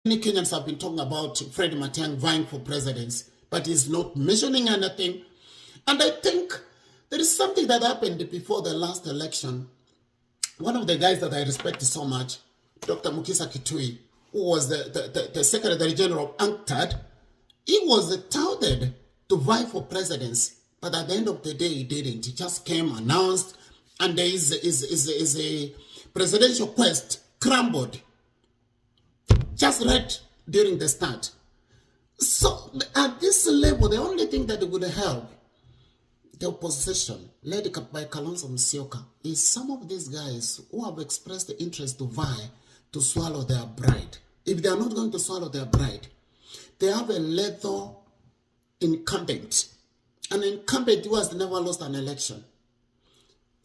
Many Kenyans have been talking about Fred Matiang'i vying for presidency, but he's not mentioning anything. And I think there is something that happened before the last election. One of the guys that I respect so much, Dr. Mukisa Kitui, who was the Secretary General of UNCTAD, he was touted to vie for presidency, but at the end of the day, he didn't. He just came, announced, and there is a presidential quest crumbled just right during the start. So at this level, the only thing that would help the opposition, led by Kalonzo Musyoka, is some of these guys who have expressed the interest to vie to swallow their bride. If they are not going to swallow their bride, they have a lethal incumbent. An incumbent who has never lost an election.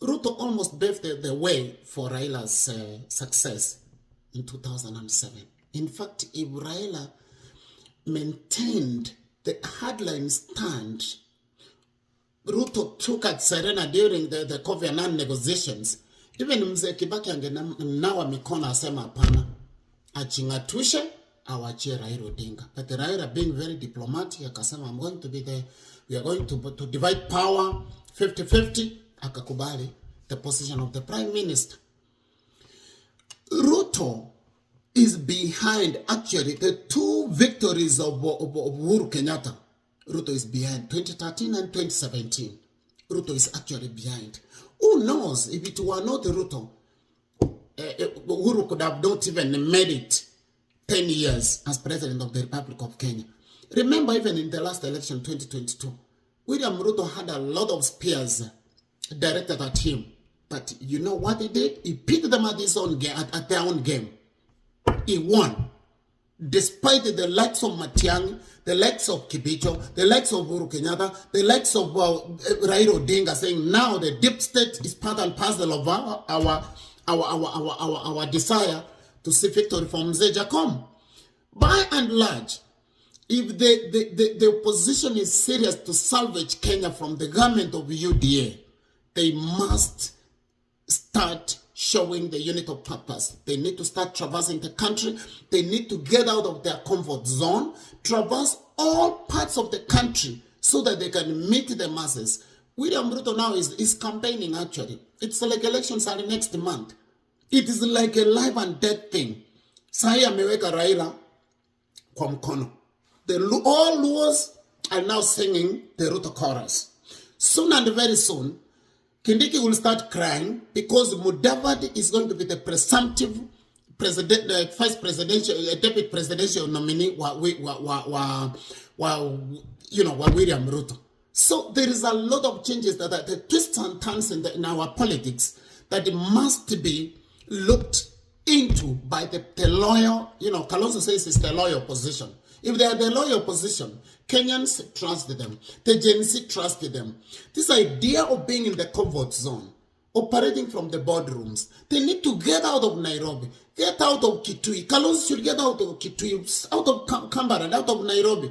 Ruto almost paved the way for Raila's success in 2007. In fact, if Raila maintained the hardline stand Ruto took at Serena during the Kofi Annan negotiations, even Mzee Kibaki angenawa mikono asema hapana, achingatushe awachie Raila Odinga. But Raila, being very diplomatic, akasema I'm going to be there, we are going to divide power 50-50, akakubali the position of the Prime Minister. Ruto is behind actually the two victories of Uhuru Kenyatta. Ruto is behind 2013 and 2017. Ruto is actually behind. Who knows if it were not Ruto, Uhuru could have not even made it 10 years as President of the Republic of Kenya. Remember, even in the last election, 2022, William Ruto had a lot of spears directed at him. But you know what he did? He pit them at his own game, at their own game. He won. Despite the likes of Matiang'i, the likes of Kibicho, the likes of Uhuru Kenyatta, the likes of Raila Odinga saying now the deep state is part and parcel of our desire to see victory from Mzee Jacom. By and large, if the opposition is serious to salvage Kenya from the government of UDA, they must start showing the unit of purpose. They need to start traversing the country. They need to get out of their comfort zone, traverse all parts of the country so that they can meet the masses. William Ruto now is campaigning actually. It's like elections are next month. It is like a life and death thing. Sahi ameweka Raila kwa mkono. All Luos are now singing the Ruto chorus. Soon and very soon, Kindiki will start crying because Mudavadi is going to be the presumptive president, vice presidential, deputy presidential nominee wa William Ruto. So there is a lot of changes that are the twists and turns in our politics that must be looked into by the loyal, Kalonzo says it's the loyal opposition. If they are the loyal opposition, Kenyans trust them. The Gen Z trust them. This idea of being in the comfort zone, operating from the boardrooms, they need to get out of Nairobi, get out of Kitui. Kalonzo should get out of Kitui, out of Canberra, out of Nairobi,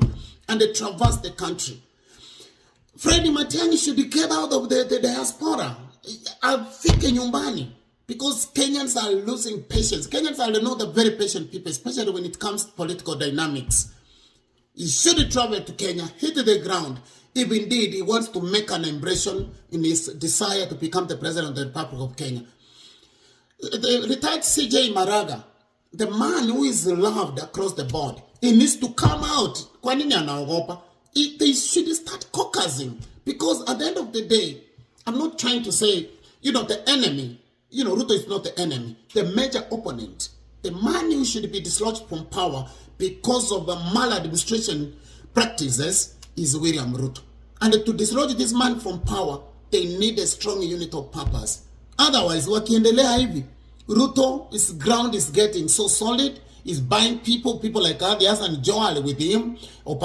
and they traverse the country. Fred Matiang'i should get out of the diaspora. Afike nyumbani. Because Kenyans are losing patience. Kenyans are not a very patient people, especially when it comes to political dynamics. He should travel to Kenya, hit the ground, if indeed he wants to make an impression in his desire to become the President of the Republic of Kenya. The retired CJ Maraga, the man who is loved across the board, he needs to come out. They should start caucusing. Because at the end of the day, I'm not trying to say, the enemy, Ruto is not the enemy. The major opponent, the man who should be dislodged from power because of the maladministration practices is William Ruto. And to dislodge this man from power, they need a strong unit of purpose. Otherwise, wakiendelea hivi, Ruto's ground is getting so solid, he's buying people like Adias and Joel with him,